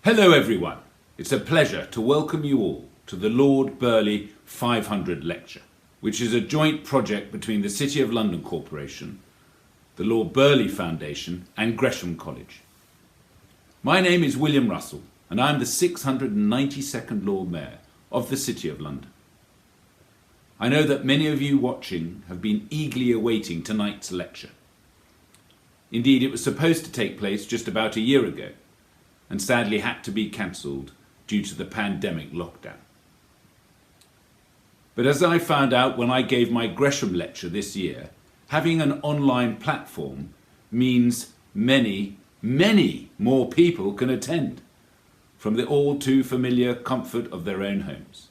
Hello everyone, it's a pleasure to welcome you all to the Lord Burghley 500 Lecture, which is a joint project between the City of London Corporation, the Lord Burghley Foundation and Gresham College. My name is William Russell and I am the 692nd Lord Mayor of the City of London. I know that many of you watching have been eagerly awaiting tonight's lecture. Indeed, it was supposed to take place just about a year ago, and sadly had to be cancelled due to the pandemic lockdown. But as I found out when I gave my Gresham lecture this year, having an online platform means many more people can attend from the all too familiar comfort of their own homes.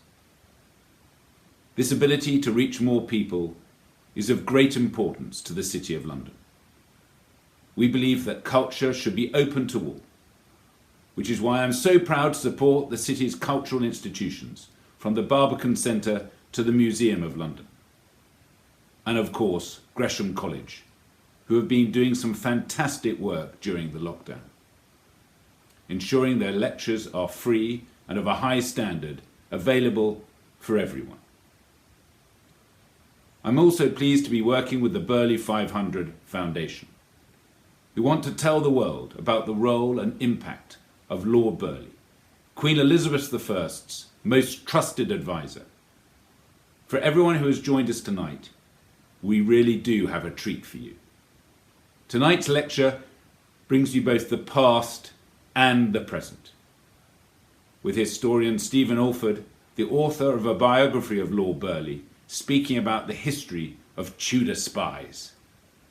This ability to reach more people is of great importance to the City of London. We believe that culture should be open to all, which is why I'm so proud to support the city's cultural institutions, from the Barbican Centre to the Museum of London. And of course, Gresham College, who have been doing some fantastic work during the lockdown, ensuring their lectures are free and of a high standard, available for everyone. I'm also pleased to be working with the Burghley 500 Foundation, who want to tell the world about the role and impact of Lord Burghley, Queen Elizabeth I's most trusted advisor. For everyone who has joined us tonight, we really do have a treat for you. Tonight's lecture brings you both the past and the present, with historian Stephen Alford, the author of a biography of Lord Burghley, speaking about the history of Tudor spies,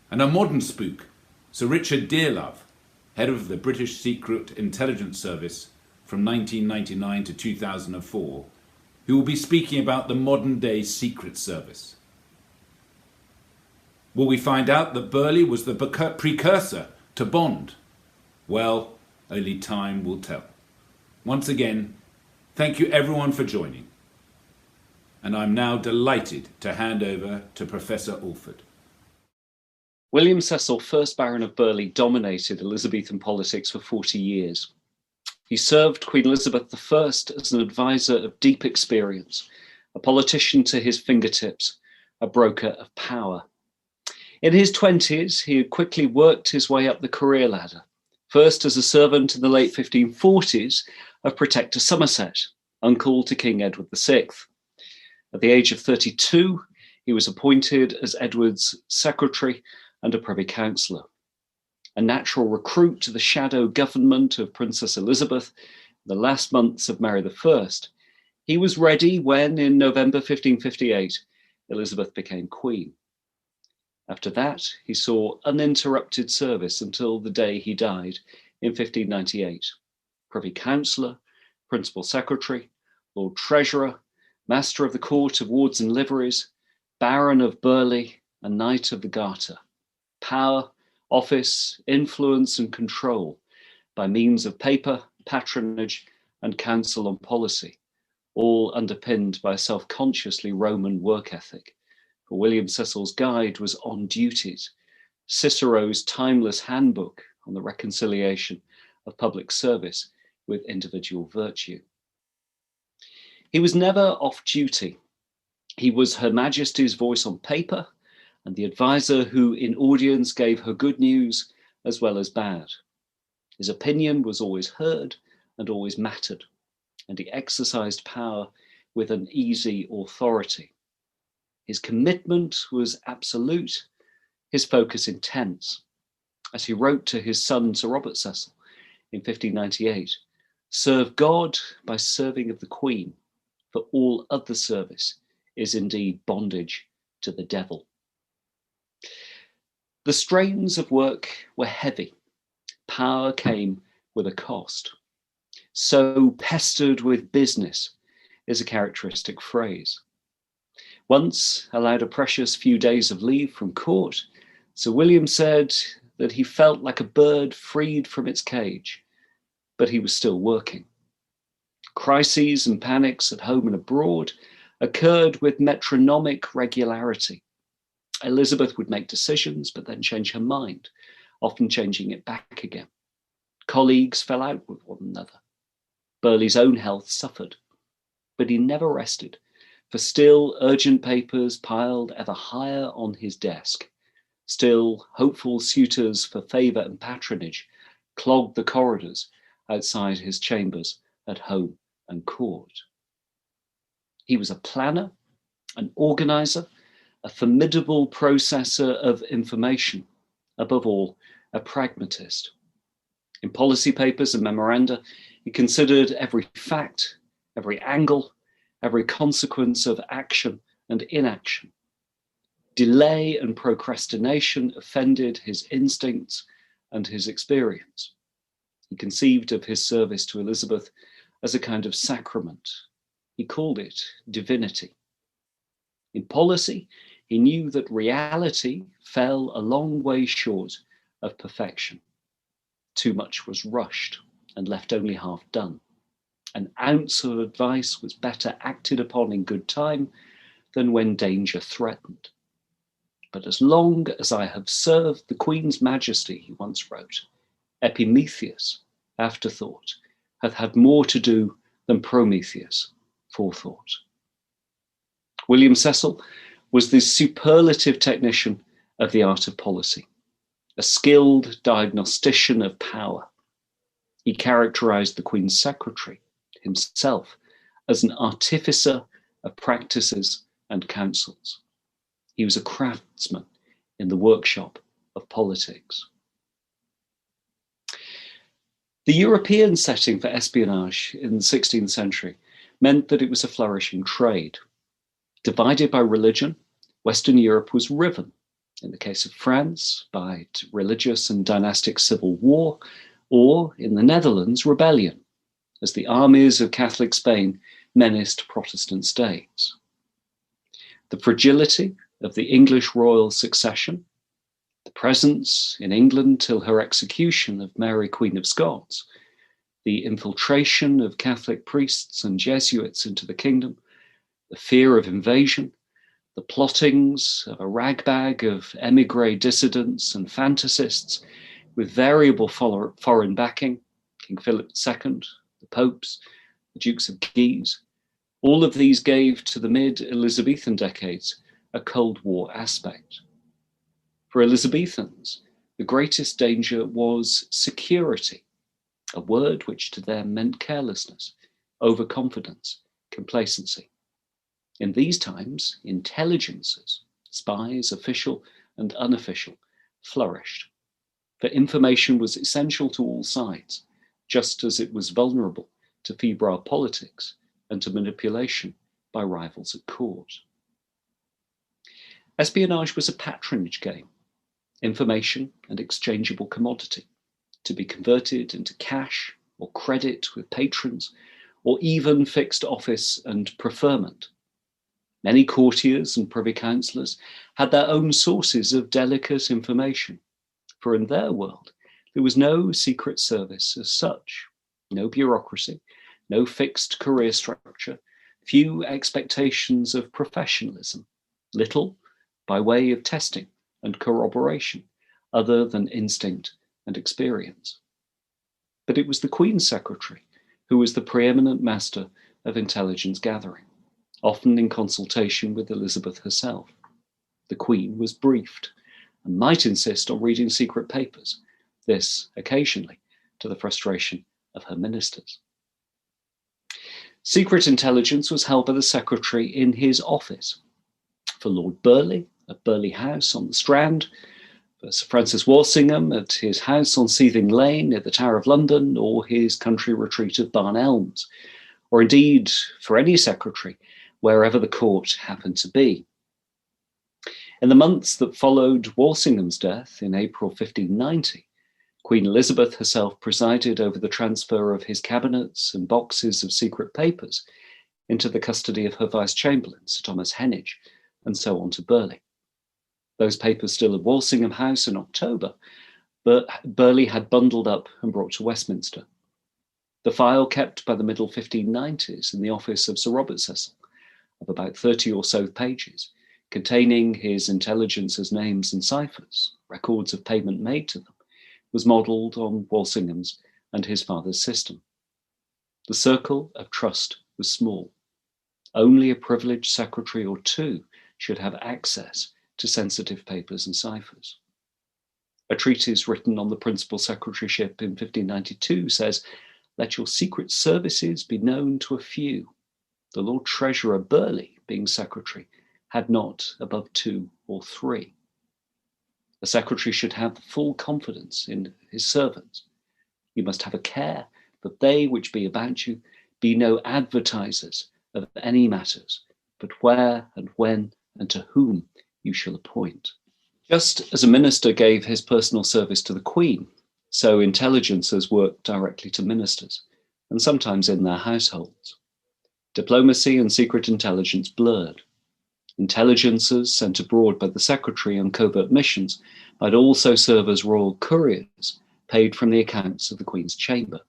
and a modern spook, Sir Richard Dearlove, head of the British Secret Intelligence Service from 1999 to 2004, who will be speaking about the modern-day Secret Service. Will we find out that Burghley was the precursor to Bond? Well, only time will tell. Once again, thank you everyone for joining. And I'm now delighted to hand over to Professor Alford. William Cecil, 1st Baron of Burghley, dominated Elizabethan politics for 40 years. He served Queen Elizabeth I as an advisor of deep experience, a politician to his fingertips, a broker of power. In his 20s, he had quickly worked his way up the career ladder, first as a servant in the late 1540s of Protector Somerset, uncle to King Edward VI. At the age of 32, he was appointed as Edward's secretary and a Privy Councillor. A natural recruit to the shadow government of Princess Elizabeth in the last months of Mary I, he was ready when, in November 1558, Elizabeth became Queen. After that, he saw uninterrupted service until the day he died in 1598. Privy Councillor, Principal Secretary, Lord Treasurer, Master of the Court of Wards and Liveries, Baron of Burghley, and Knight of the Garter. Power, office, influence and control by means of paper, patronage and counsel on policy, all underpinned by a self-consciously Roman work ethic. For William Cecil's guide was On Duties, Cicero's timeless handbook on the reconciliation of public service with individual virtue. He was never off duty. He was Her Majesty's voice on paper, and the advisor who in audience gave her good news as well as bad. His opinion was always heard and always mattered, and he exercised power with an easy authority. His commitment was absolute, his focus intense. As he wrote to his son, Sir Robert Cecil, in 1598, "Serve God by serving of the Queen, for all other service is indeed bondage to the devil." The strains of work were heavy. Power came with a cost. "So pestered with business" is a characteristic phrase. Once allowed a precious few days of leave from court, Sir William said that he felt like a bird freed from its cage, but he was still working. Crises and panics at home and abroad occurred with metronomic regularity. Elizabeth would make decisions, but then change her mind, often changing it back again. Colleagues fell out with one another. Burghley's own health suffered, but he never rested, for still urgent papers piled ever higher on his desk. Still hopeful suitors for favour and patronage clogged the corridors outside his chambers at home and court. He was a planner, an organiser, a formidable processor of information, above all, a pragmatist. In policy papers and memoranda, he considered every fact, every angle, every consequence of action and inaction. Delay and procrastination offended his instincts and his experience. He conceived of his service to Elizabeth as a kind of sacrament. He called it divinity. In policy, he knew that reality fell a long way short of perfection. Too much was rushed and left only half done. An ounce of advice was better acted upon in good time than when danger threatened. But as long as I have served the Queen's Majesty, he once wrote, Epimetheus, afterthought, hath had more to do than Prometheus, forethought. William Cecil was the superlative technician of the art of policy, a skilled diagnostician of power. He characterized the Queen's secretary himself as an artificer of practices and counsels. He was a craftsman in the workshop of politics. The European setting for espionage in the 16th century meant that it was a flourishing trade. Divided by religion, Western Europe was riven, in the case of France, by religious and dynastic civil war, or, in the Netherlands, rebellion, as the armies of Catholic Spain menaced Protestant states. The fragility of the English royal succession, the presence in England till her execution of Mary, Queen of Scots, the infiltration of Catholic priests and Jesuits into the kingdom, the fear of invasion, the plottings of a ragbag of émigré dissidents and fantasists with variable foreign backing, King Philip II, the popes, the Dukes of Guise, all of these gave to the mid-Elizabethan decades a Cold War aspect. For Elizabethans, the greatest danger was security, a word which to them meant carelessness, overconfidence, complacency. In these times, intelligences, spies, official and unofficial, flourished. For information was essential to all sides, just as it was vulnerable to febrile politics and to manipulation by rivals at court. Espionage was a patronage game, information and exchangeable commodity, to be converted into cash or credit with patrons, or even fixed office and preferment. Many courtiers and privy councillors had their own sources of delicate information, for in their world there was no secret service as such, no bureaucracy, no fixed career structure, few expectations of professionalism, little by way of testing and corroboration, other than instinct and experience. But it was the Queen's secretary who was the preeminent master of intelligence gathering, often in consultation with Elizabeth herself. The Queen was briefed and might insist on reading secret papers, this occasionally to the frustration of her ministers. Secret intelligence was held by the secretary in his office. For Lord Burghley, at Burghley House on the Strand, for Sir Francis Walsingham at his house on Seething Lane near the Tower of London, or his country retreat of Barn Elms, or indeed for any secretary, wherever the court happened to be. In the months that followed Walsingham's death in April 1590, Queen Elizabeth herself presided over the transfer of his cabinets and boxes of secret papers into the custody of her Vice-Chamberlain, Sir Thomas Heneage, and so on to Burghley. Those papers still at Walsingham House in October, but Burghley had bundled up and brought to Westminster. The file kept by the middle 1590s in the office of Sir Robert Cecil, of about 30 or so pages, containing his intelligence's names and ciphers, records of payment made to them, was modelled on Walsingham's and his father's system. The circle of trust was small. Only a privileged secretary or two should have access to sensitive papers and ciphers. A treatise written on the principal secretaryship in 1592 says, "Let your secret services be known to a few." The Lord Treasurer Burghley, being secretary, had not above 2 or 3. A secretary should have the full confidence in his servants. You must have a care that they which be about you be no advertisers of any matters, but where and when and to whom you shall appoint. Just as a minister gave his personal service to the Queen, so intelligencers worked directly to ministers, and sometimes in their households. Diplomacy and secret intelligence blurred. Intelligencers sent abroad by the secretary on covert missions might also serve as royal couriers, paid from the accounts of the Queen's chamber.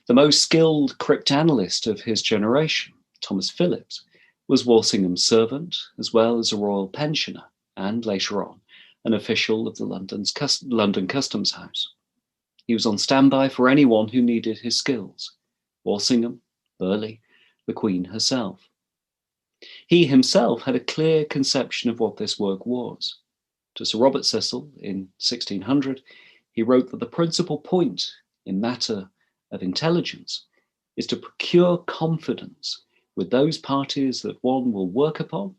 The most skilled cryptanalyst of his generation, Thomas Phillips, was Walsingham's servant, as well as a royal pensioner, and later on, an official of the London Customs House. He was on standby for anyone who needed his skills: Walsingham, Burghley, the Queen herself. He himself had a clear conception of what this work was. To Sir Robert Cecil in 1600, he wrote that the principal point in matter of intelligence is to procure confidence with those parties that one will work upon,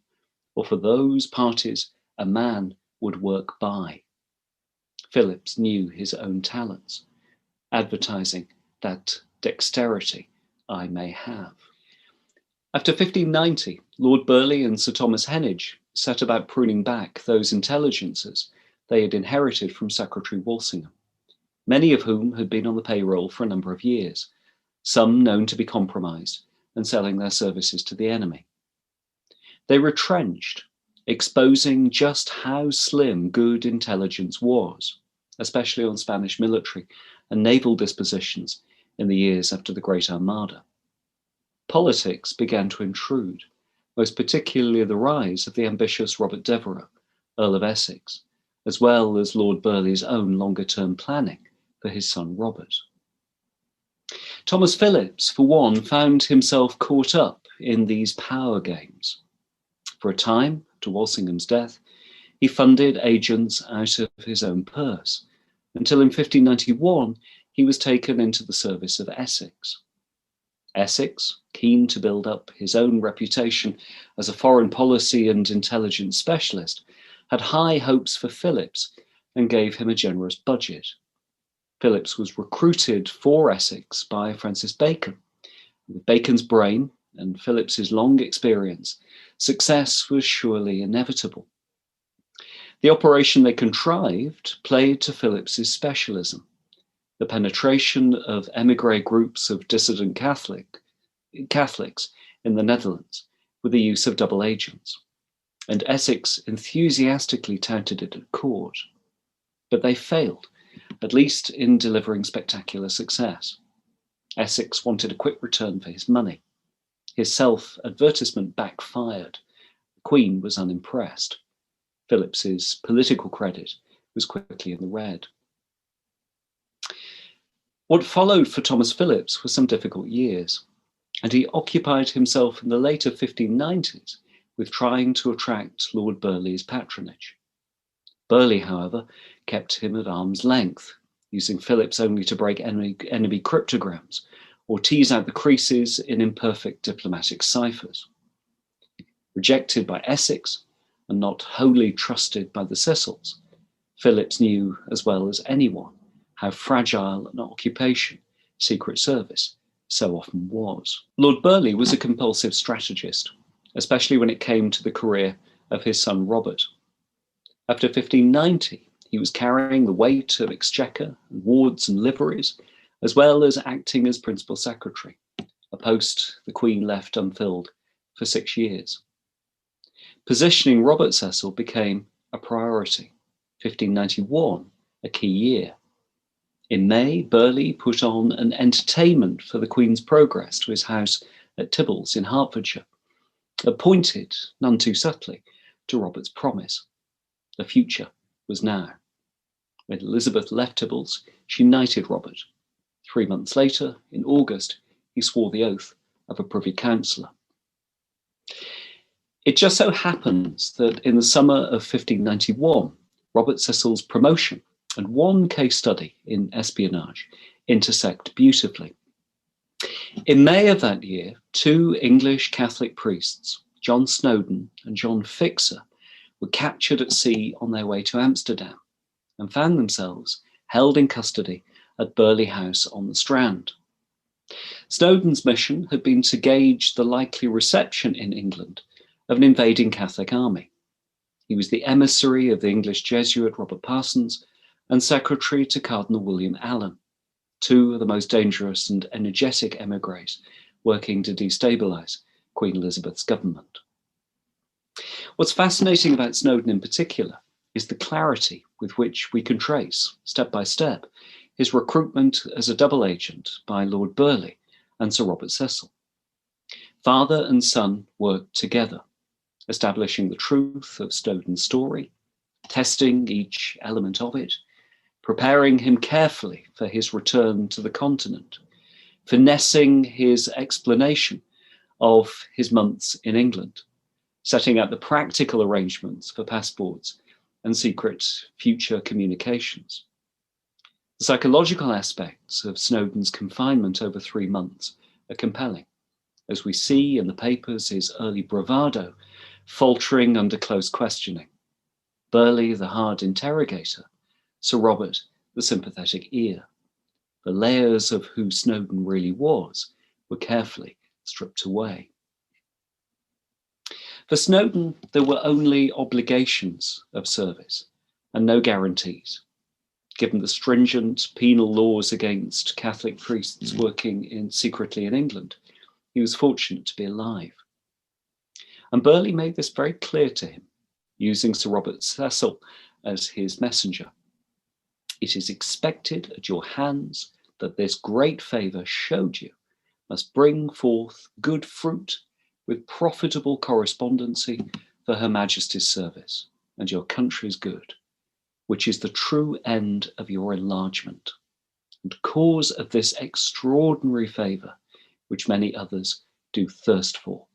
or for those parties a man would work by. Phillips knew his own talents, advertising that dexterity I may have. After 1590, Lord Burghley and Sir Thomas Heneage set about pruning back those intelligences they had inherited from Secretary Walsingham, many of whom had been on the payroll for a number of years, some known to be compromised and selling their services to the enemy. They retrenched, exposing just how slim good intelligence was, especially on Spanish military and naval dispositions in the years after the Great Armada. Politics began to intrude, most particularly the rise of the ambitious Robert Devereux, Earl of Essex, as well as Lord Burghley's own longer-term planning for his son Robert. Thomas Phillips, for one, found himself caught up in these power games. For a time, to Walsingham's death, he funded agents out of his own purse, until in 1591 he was taken into the service of Essex. Essex, keen to build up his own reputation as a foreign policy and intelligence specialist, had high hopes for Phillips and gave him a generous budget. Phillips was recruited for Essex by Francis Bacon. With Bacon's brain and Phillips's long experience, success was surely inevitable. The operation they contrived played to Phillips's specialism: the penetration of émigré groups of dissident Catholics in the Netherlands with the use of double agents, and Essex enthusiastically touted it at court. But they failed, at least in delivering spectacular success. Essex wanted a quick return for his money. His self-advertisement backfired. The Queen was unimpressed. Phillips's political credit was quickly in the red. What followed for Thomas Phillips were some difficult years, and he occupied himself in the later 1590s with trying to attract Lord Burghley's patronage. Burghley, however, kept him at arm's length, using Phillips only to break enemy cryptograms or tease out the creases in imperfect diplomatic ciphers. Rejected by Essex and not wholly trusted by the Cecils, Phillips knew as well as anyone how fragile an occupation Secret Service so often was. Lord Burghley was a compulsive strategist, especially when it came to the career of his son Robert. After 1590, he was carrying the weight of exchequer, wards and liveries, as well as acting as principal secretary, a post the Queen left unfilled for 6 years. Positioning Robert Cecil became a priority, 1591 a key year. In May, Burghley put on an entertainment for the Queen's progress to his house at Tibbles in Hertfordshire, appointed, none too subtly, to Robert's promise. The future was now. When Elizabeth left Tibbles, she knighted Robert. 3 months later, in August, he swore the oath of a Privy Councillor. It just so happens that in the summer of 1591, Robert Cecil's promotion and one case study in espionage intersect beautifully. In May of that year, two English Catholic priests, John Snowdon and John Fixer, were captured at sea on their way to Amsterdam and found themselves held in custody at Burghley House on the Strand. Snowdon's mission had been to gauge the likely reception in England of an invading Catholic army. He was the emissary of the English Jesuit Robert Parsons and secretary to Cardinal William Allen, two of the most dangerous and energetic emigres working to destabilise Queen Elizabeth's government. What's fascinating about Snowdon in particular is the clarity with which we can trace, step by step, his recruitment as a double agent by Lord Burghley and Sir Robert Cecil. Father and son worked together, establishing the truth of Snowdon's story, testing each element of it, preparing him carefully for his return to the continent, finessing his explanation of his months in England, setting out the practical arrangements for passports and secret future communications. The psychological aspects of Snowdon's confinement over 3 months are compelling, as we see in the papers his early bravado faltering under close questioning, Burghley the hard interrogator, Sir Robert the sympathetic ear. The layers of who Snowdon really was were carefully stripped away. For Snowdon, there were only obligations of service and no guarantees. Given the stringent penal laws against Catholic priests working secretly in England, he was fortunate to be alive. And Burghley made this very clear to him, using Sir Robert Cecil as his messenger. It is expected at your hands that this great favour showed you must bring forth good fruit with profitable correspondency for Her Majesty's service and your country's good, which is the true end of your enlargement, and cause of this extraordinary favour which many others do thirst for.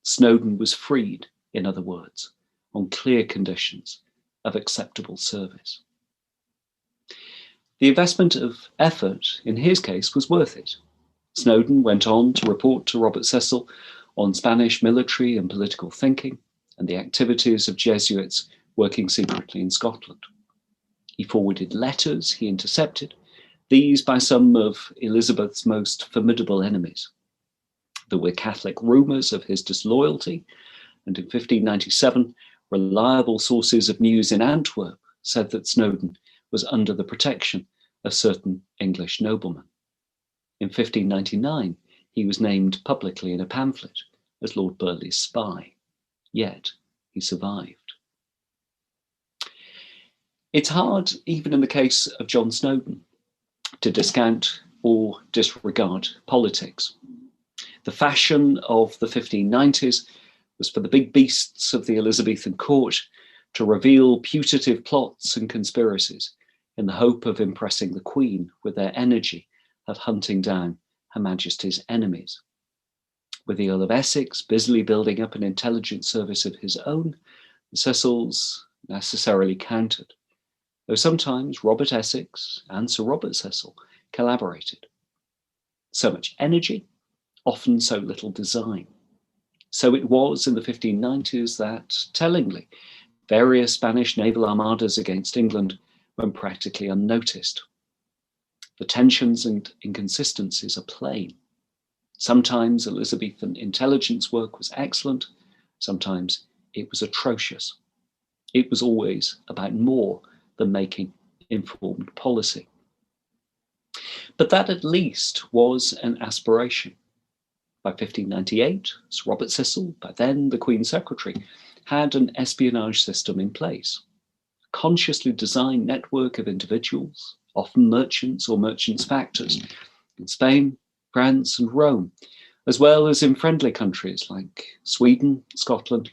Snowdon was freed, in other words, on clear conditions of acceptable service. The investment of effort, in his case, was worth it. Snowdon went on to report to Robert Cecil on Spanish military and political thinking and the activities of Jesuits working secretly in Scotland. He forwarded letters he intercepted, these by some of Elizabeth's most formidable enemies. There were Catholic rumours of his disloyalty, and in 1597, reliable sources of news in Antwerp said that Snowdon was under the protection of certain English noblemen. In 1599, he was named publicly in a pamphlet as Lord Burghley's spy, yet he survived. It's hard, even in the case of John Snowdon, to discount or disregard politics. The fashion of the 1590s was for the big beasts of the Elizabethan court to reveal putative plots and conspiracies in the hope of impressing the Queen with their energy of hunting down Her Majesty's enemies. With the Earl of Essex busily building up an intelligence service of his own, the Cecils necessarily countered, though sometimes Robert Essex and Sir Robert Cecil collaborated. So much energy, often so little design. So it was in the 1590s that, tellingly, various Spanish naval armadas against England went practically unnoticed. The tensions and inconsistencies are plain. Sometimes Elizabethan intelligence work was excellent, sometimes it was atrocious. It was always about more than making informed policy. But that at least was an aspiration. By 1598, Sir Robert Cecil, by then the Queen's Secretary, had an espionage system in place. A consciously designed network of individuals, often merchants or merchants' factors, in Spain, France, and Rome, as well as in friendly countries like Sweden, Scotland,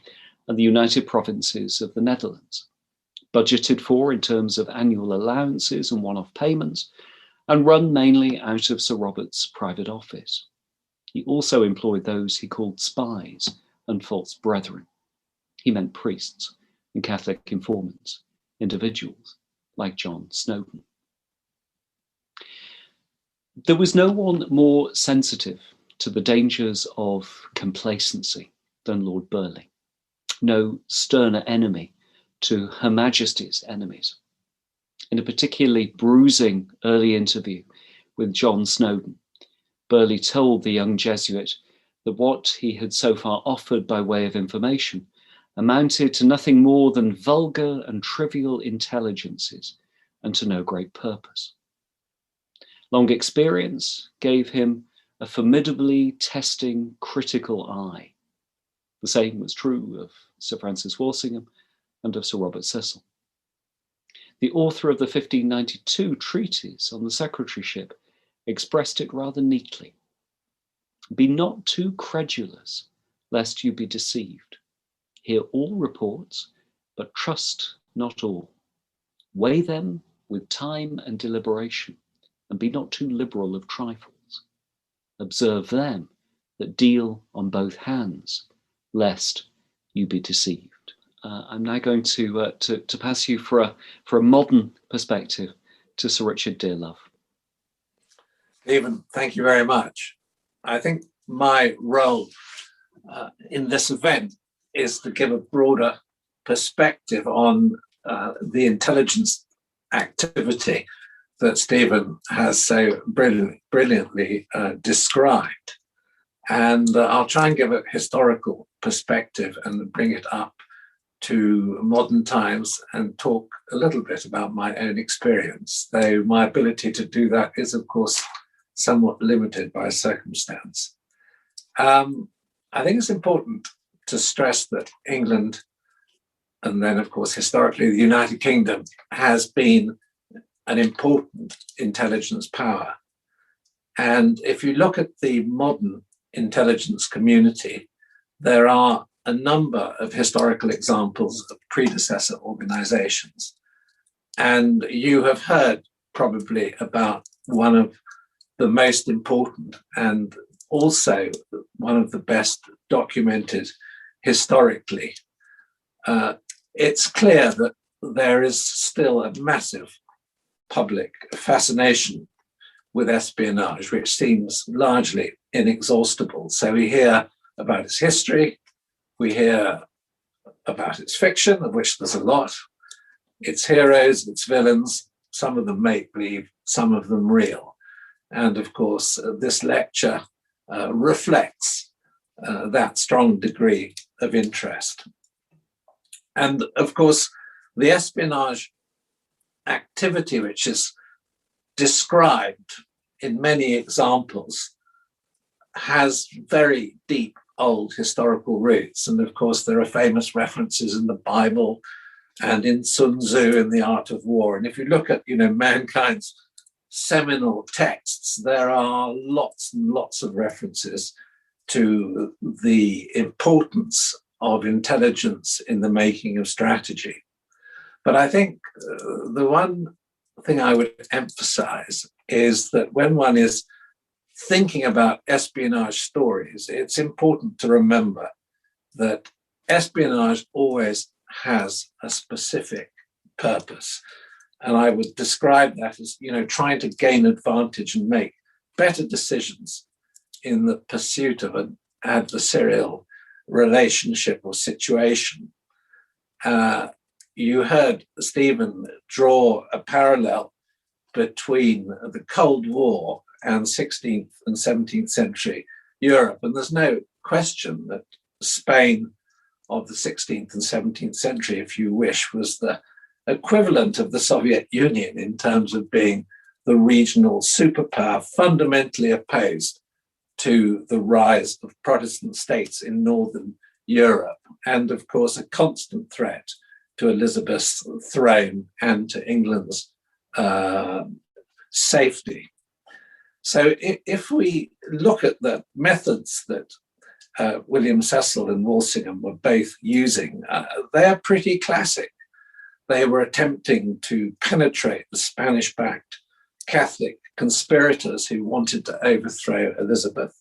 and the United Provinces of the Netherlands, budgeted for in terms of annual allowances and one-off payments, and run mainly out of Sir Robert's private office. He also employed those he called spies and false brethren. He meant priests and Catholic informants, individuals like John Snowdon. There was no one more sensitive to the dangers of complacency than Lord Burghley, no sterner enemy to Her Majesty's enemies. In a particularly bruising early interview with John Snowdon, Burghley told the young Jesuit that what he had so far offered by way of information amounted to nothing more than vulgar and trivial intelligences and to no great purpose. Long experience gave him a formidably testing, critical eye. The same was true of Sir Francis Walsingham and of Sir Robert Cecil. The author of the 1592 treatise on the secretaryship expressed it rather neatly. Be not too credulous, lest you be deceived. Hear all reports, but trust not all. Weigh them with time and deliberation, and be not too liberal of trifles. Observe them that deal on both hands, lest you be deceived. I'm now going to pass you for a modern perspective to Sir Richard Dearlove. Stephen, thank you very much. I think my role in this event is to give a broader perspective on the intelligence activity that Stephen has so brilliantly described. And I'll try and give a historical perspective and bring it up to modern times and talk a little bit about my own experience, though my ability to do that is, of course, somewhat limited by circumstance. I think it's important to stress that England, and then, of course, historically, the United Kingdom, has been an important intelligence power. And if you look at the modern intelligence community, there are a number of historical examples of predecessor organizations. And you have heard probably about one of the most important and also one of the best documented historically. It's clear that there is still a massive public fascination with espionage, which seems largely inexhaustible. So we hear about its history, we hear about its fiction, of which there's a lot, its heroes, its villains, some of them make-believe, some of them real. And of course, this lecture reflects that strong degree of interest. And of course, the espionage activity, which is described in many examples, has very deep old historical roots. And of course, there are famous references in the Bible and in Sun Tzu in The Art of War. And if you look at, mankind's seminal texts, there are lots and lots of references to the importance of intelligence in the making of strategy. But I think the one thing I would emphasize is that when one is thinking about espionage stories, it's important to remember that espionage always has a specific purpose. And I would describe that as, trying to gain advantage and make better decisions in the pursuit of an adversarial relationship or situation. You heard Stephen draw a parallel between the Cold War and 16th and 17th century Europe. And there's no question that Spain of the 16th and 17th century, if you wish, was the equivalent of the Soviet Union in terms of being the regional superpower fundamentally opposed to the rise of Protestant states in Northern Europe, and of course a constant threat to Elizabeth's throne and to England's safety. So if we look at the methods that William Cecil and Walsingham were both using, they're pretty classic. They were attempting to penetrate the Spanish-backed Catholic conspirators who wanted to overthrow Elizabeth.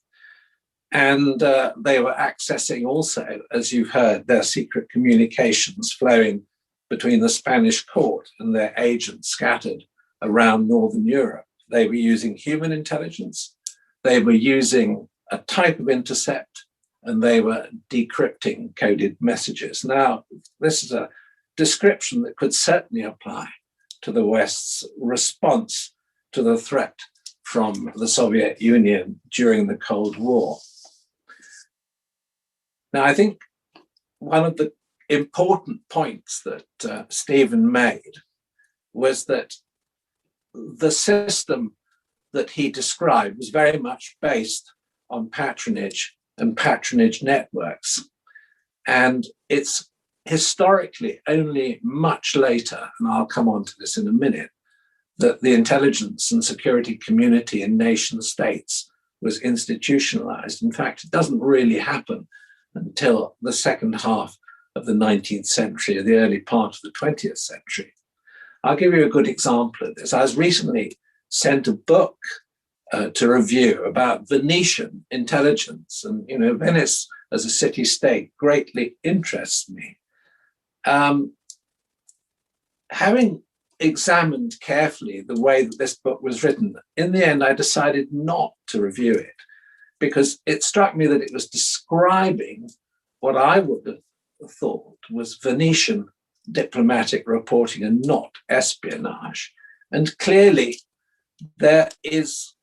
And they were accessing also, as you've heard, their secret communications flowing between the Spanish court and their agents scattered around Northern Europe. They were using human intelligence, they were using a type of intercept, and they were decrypting coded messages. Now, this is a description that could certainly apply to the West's response to the threat from the Soviet Union during the Cold War. Now, I think one of the important points that Stephen made was that the system that he described was very much based on patronage and patronage networks. And it's historically only much later, and I'll come on to this in a minute, that the intelligence and security community in nation states was institutionalized. In fact, it doesn't really happen until the second half of the 19th century or the early part of the 20th century. I'll give you a good example of this. I was recently sent a book to review about Venetian intelligence, and Venice as a city-state greatly interests me. Having examined carefully the way that this book was written, in the end I decided not to review it because it struck me that it was describing what I would have thought was Venetian diplomatic reporting and not espionage. And clearly there is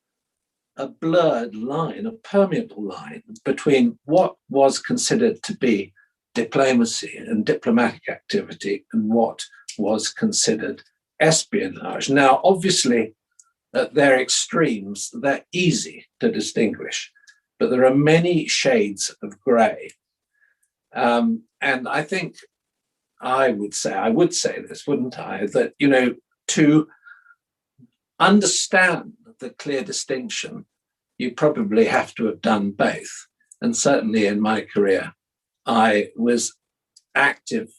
a blurred line, a permeable line between what was considered to be diplomacy and diplomatic activity and what was considered espionage. Now, obviously, at their extremes, they're easy to distinguish, but there are many shades of grey. And I think I would say this, wouldn't I, that, to understand the clear distinction, you probably have to have done both. And certainly in my career, I was active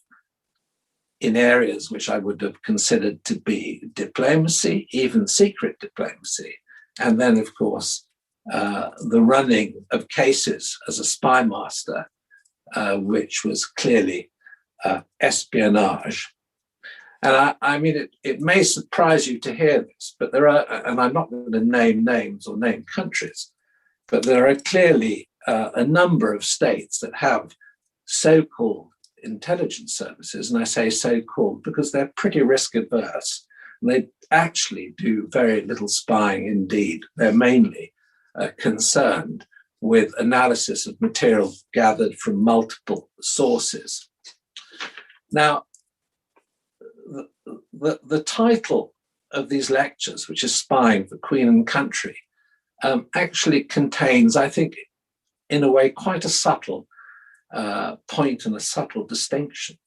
in areas which I would have considered to be diplomacy, even secret diplomacy. And then, of course, the running of cases as a spy master, which was clearly espionage. And I mean, it may surprise you to hear this, but there are, and I'm not going to name names or name countries, but there are clearly a number of states that have so-called intelligence services, and I say so-called because they're pretty risk averse. And they actually do very little spying indeed. They're mainly concerned with analysis of material gathered from multiple sources. Now, the title of these lectures, which is Spying for Queen and Country, actually contains, I think, in a way, quite a subtle point and a subtle distinction.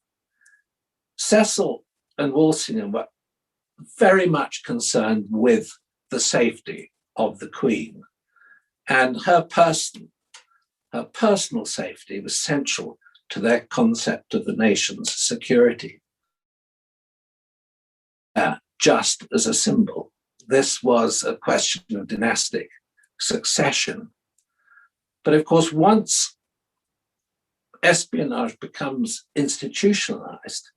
Cecil and Walsingham were very much concerned with the safety of the Queen, and her personal safety was central to their concept of the nation's security. Just as a symbol, this was a question of dynastic succession. But of course, once espionage becomes institutionalized,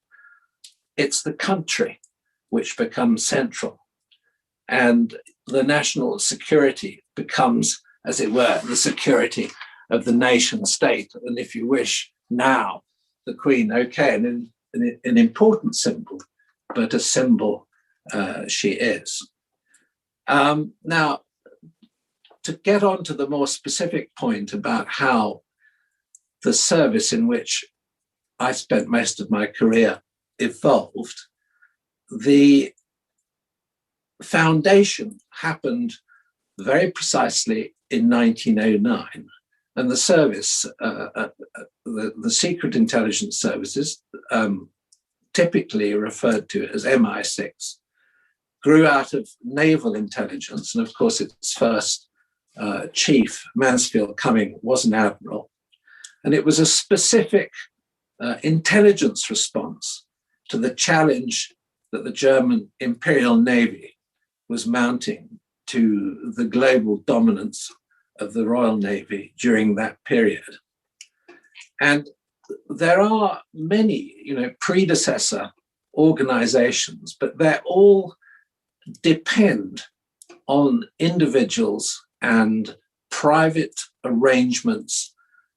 it's the country which becomes central, and the national security becomes, as it were, the security of the nation state. And if you wish, now the Queen, okay, an important symbol, but a symbol she is. Now, to get on to the more specific point about how the service in which I spent most of my career evolved, the foundation happened very precisely in 1909. And the service, the secret intelligence services, typically referred to as MI6, grew out of naval intelligence. And of course, its first chief, Mansfield Cumming, was an admiral. And it was a specific intelligence response to the challenge that the German Imperial Navy was mounting to the global dominance of the Royal Navy during that period. And there are many, predecessor organizations, but they all depend on individuals and private arrangements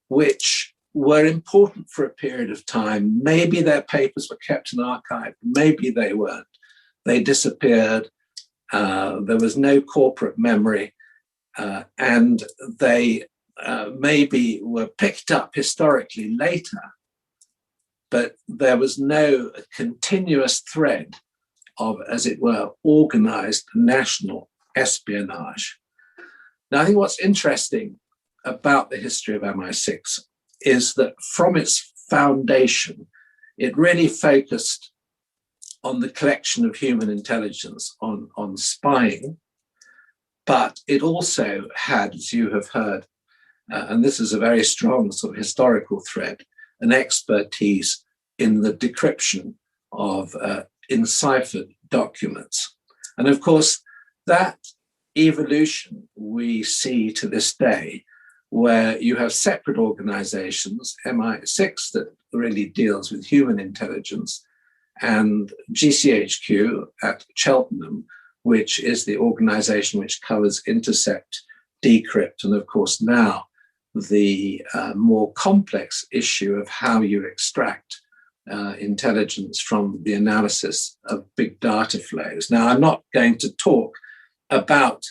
which were important for a period of time. Maybe their papers were kept in archive, maybe they weren't. They disappeared. There was no corporate memory, and they maybe were picked up historically later, but there was no continuous thread of, as it were, organized national espionage. Now, I think what's interesting about the history of MI6 is that from its foundation, it really focused on the collection of human intelligence, on spying, but it also had, as you have heard, and this is a very strong sort of historical thread, an expertise in the decryption of enciphered documents. And of course, that evolution we see to this day, where you have separate organizations, MI6 that really deals with human intelligence, and GCHQ at Cheltenham, which is the organization which covers intercept, decrypt, and of course now the more complex issue of how you extract intelligence from the analysis of big data flows. Now, I'm not going to talk about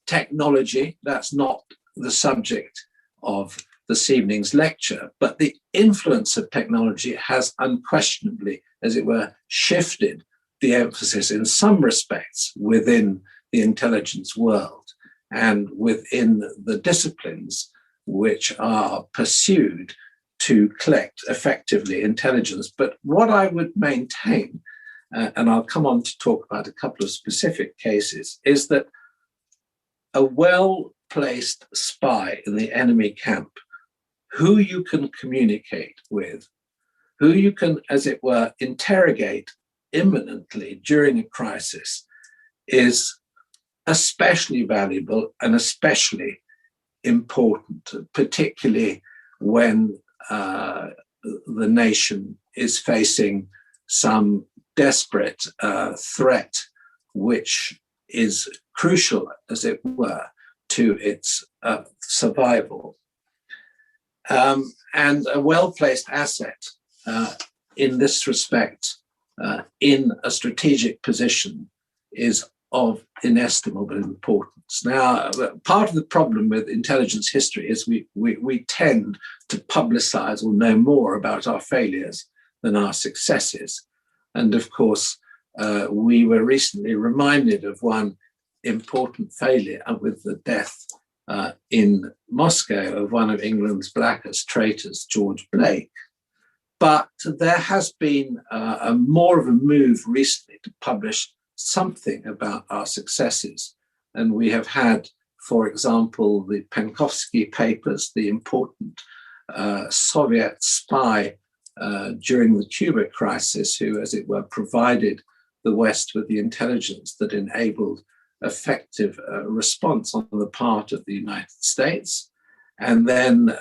technology. That's not the subject of this evening's lecture, but the influence of technology has unquestionably, as it were, shifted the emphasis in some respects within the intelligence world and within the disciplines which are pursued to collect effectively intelligence. But what I would maintain, and I'll come on to talk about a couple of specific cases, is that a well-placed spy in the enemy camp, who you can communicate with, who you can, as it were, interrogate imminently during a crisis, is especially valuable and especially important, particularly when the nation is facing some desperate threat which is crucial, as it were, to its survival. And a well-placed asset in this respect, in a strategic position, is of inestimable importance. Now, part of the problem with intelligence history is we tend to publicize or know more about our failures than our successes. And of course, we were recently reminded of one important failure with the death in Moscow of one of England's blackest traitors, George Blake. But there has been more of a move recently to publish something about our successes. And we have had, for example, the Penkovsky papers, the important Soviet spy during the Cuba crisis, who, as it were, provided the West with the intelligence that enabled effective response on the part of the United States. And then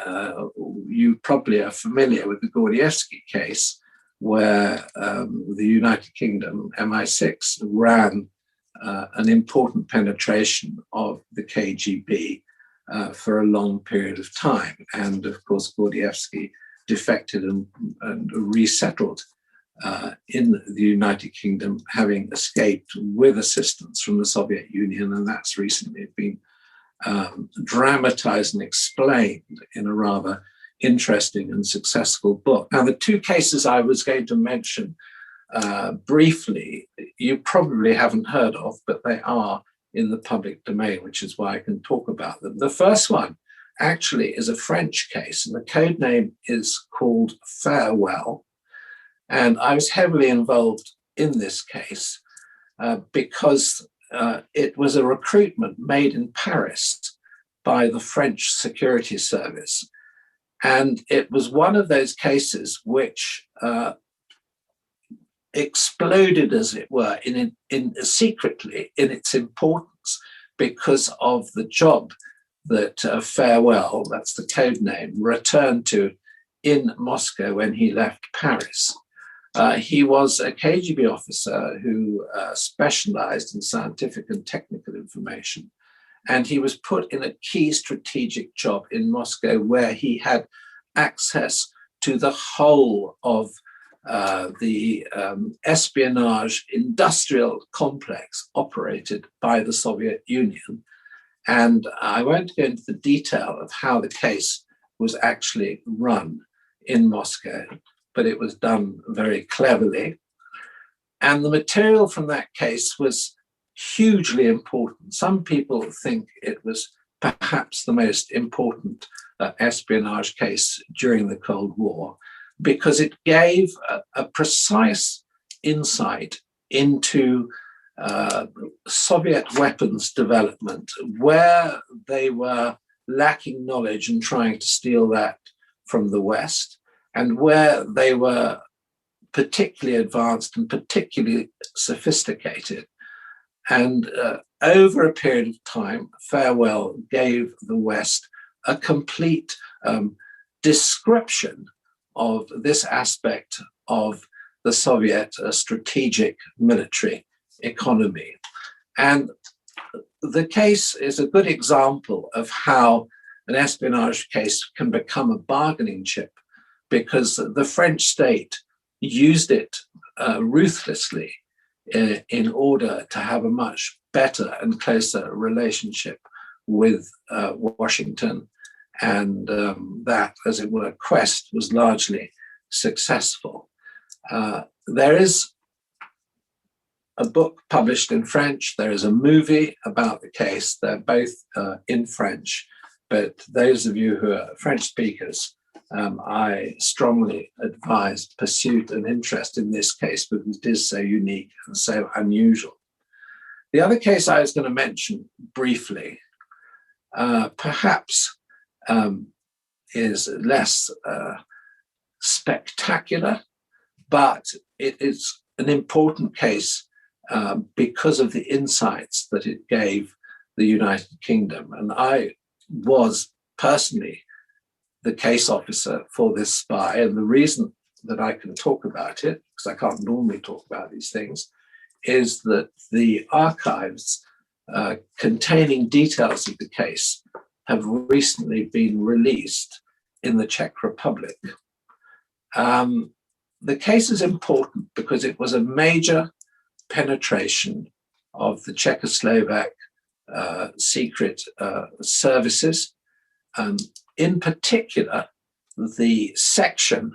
you probably are familiar with the Gordievsky case, where the United Kingdom, MI6, ran an important penetration of the KGB for a long period of time. And of course, Gordievsky defected and resettled in the United Kingdom, having escaped with assistance from the Soviet Union. And that's recently been dramatized and explained in a rather interesting and successful book. Now, the two cases I was going to mention briefly, you probably haven't heard of, but they are in the public domain, which is why I can talk about them. The first one actually is a French case, and the code name is called Farewell. And I was heavily involved in this case because it was a recruitment made in Paris by the French security service. And it was one of those cases which exploded, as it were, in secretly in its importance because of the job that Farewell, that's the code name, returned to in Moscow when he left Paris. He was a KGB officer who specialized in scientific and technical information. And he was put in a key strategic job in Moscow where he had access to the whole of the espionage industrial complex operated by the Soviet Union. And I won't go into the detail of how the case was actually run in Moscow, but it was done very cleverly. And the material from that case was hugely important. Some people think it was perhaps the most important espionage case during the Cold War, because it gave a precise insight into Soviet weapons development, where they were lacking knowledge and trying to steal that from the West, and where they were particularly advanced and particularly sophisticated. And over a period of time, Farewell gave the West a complete description of this aspect of the Soviet strategic military economy. And the case is a good example of how an espionage case can become a bargaining chip, because the French state used it ruthlessly in order to have a much better and closer relationship with Washington. And that, as it were, quest was largely successful. There is a book published in French. There is a movie about the case. They're both in French, but those of you who are French speakers, I strongly advise pursuit and interest in this case because it is so unique and so unusual. The other case I was going to mention briefly, perhaps is less spectacular, but it is an important case because of the insights that it gave the United Kingdom. And I was personally the case officer for this spy. And the reason that I can talk about it, because I can't normally talk about these things, is that the archives containing details of the case have recently been released in the Czech Republic. The case is important because it was a major penetration of the Czechoslovak secret services, in particular the section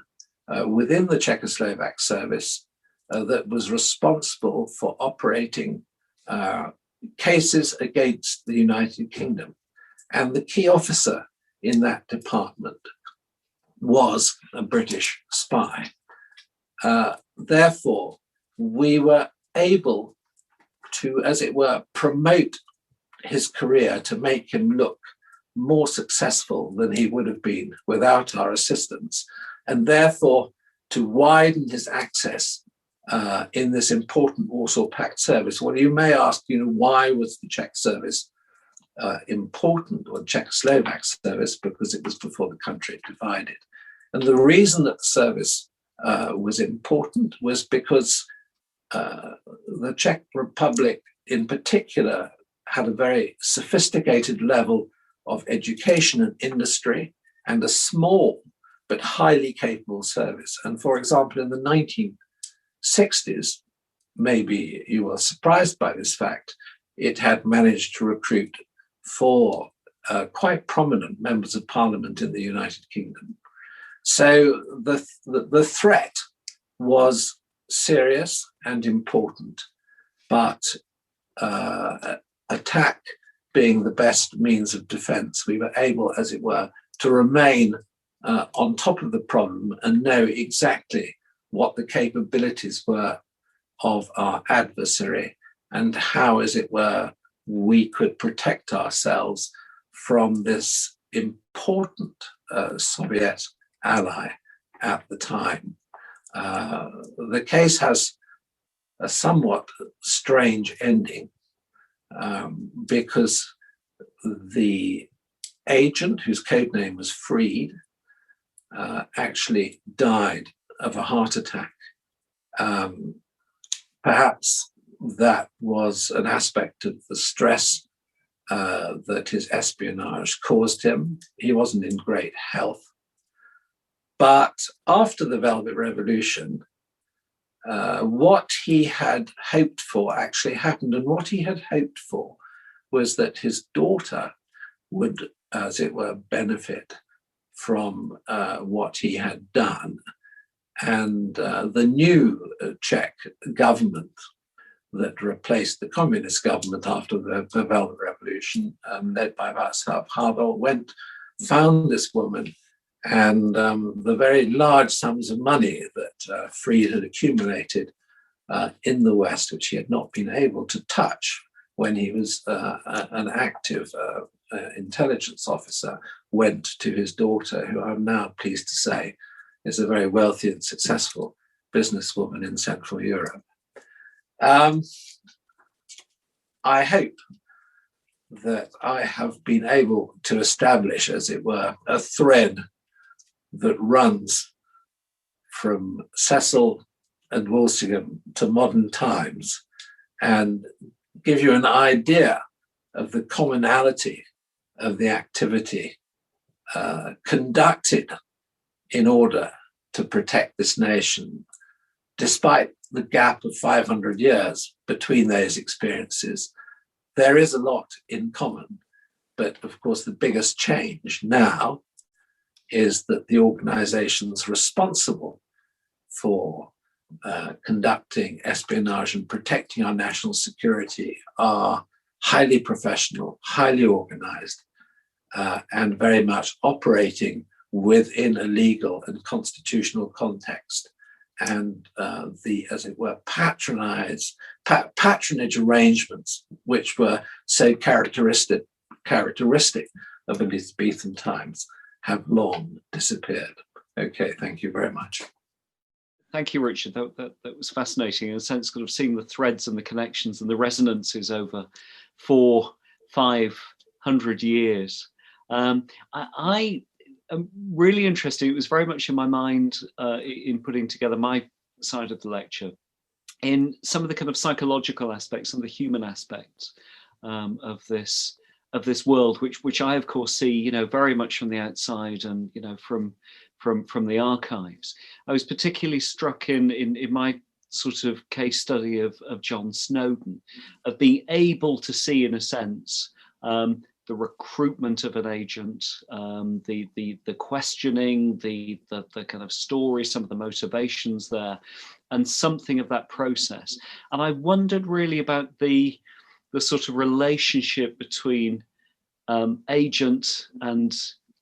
within the Czechoslovak service that was responsible for operating cases against the United Kingdom. And the key officer in that department was a British spy. Therefore, we were able to, as it were, promote his career to make him look more successful than he would have been without our assistance, and therefore to widen his access in this important Warsaw Pact service. Well, you may ask, why was the Czech service important, or Czechoslovak service? Because it was before the country divided. And the reason that the service was important was because the Czech Republic in particular had a very sophisticated level of education and industry, and a small but highly capable service. And for example, in the 1960s, maybe you were surprised by this fact, it had managed to recruit 4 quite prominent members of parliament in the United Kingdom. So the threat was serious and important, but attack being the best means of defense, we were able, as it were, to remain on top of the problem and know exactly what the capabilities were of our adversary and how, as it were, we could protect ourselves from this important Soviet ally at the time. The case has a somewhat strange ending, because the agent, whose code name was Freed, actually died of a heart attack. Perhaps that was an aspect of the stress that his espionage caused him. He wasn't in great health. But after the Velvet Revolution, what he had hoped for actually happened. And what he had hoped for was that his daughter would, as it were, benefit from what he had done. And the new Czech government that replaced the communist government after the Velvet Revolution, led by Václav Havel, found this woman, and the very large sums of money that Freed had accumulated in the West, which he had not been able to touch when he was an active intelligence officer, went to his daughter, who I'm now pleased to say is a very wealthy and successful businesswoman in Central Europe. I hope that I have been able to establish, as it were, a thread that runs from Cecil and Walsingham to modern times, and give you an idea of the commonality of the activity conducted in order to protect this nation, despite the gap of 500 years between those experiences. There is a lot in common, but of course the biggest change now is that the organizations responsible for conducting espionage and protecting our national security are highly professional, highly organized, and very much operating within a legal and constitutional context. And the, as it were, patronage arrangements, which were so characteristic of Elizabethan times, have long disappeared. Okay, thank you very much. Thank you, Richard. That was fascinating, in a sense, kind of seeing the threads and the connections and the resonances over 400-500 years. I am really interested. It was very much in my mind in putting together my side of the lecture, in some of the kind of psychological aspects and the human aspects of this world, which I of course see, very much from the outside and from the archives. I was particularly struck in my sort of case study of John Snowden, of being able to see, in a sense, the recruitment of an agent, the questioning, the kind of story, some of the motivations there, and something of that process. And I wondered really about the sort of relationship between agent and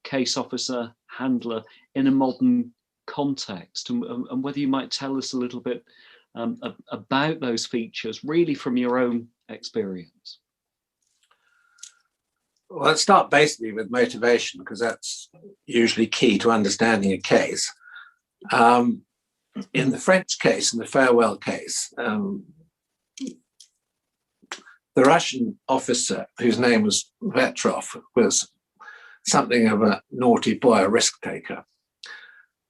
case officer, handler in a modern context, and whether you might tell us a little bit about those features, really from your own experience. Well, let's start basically with motivation, because that's usually key to understanding a case. In the French case, in the Farewell case, the Russian officer, whose name was Vetrov, was something of a naughty boy, a risk taker.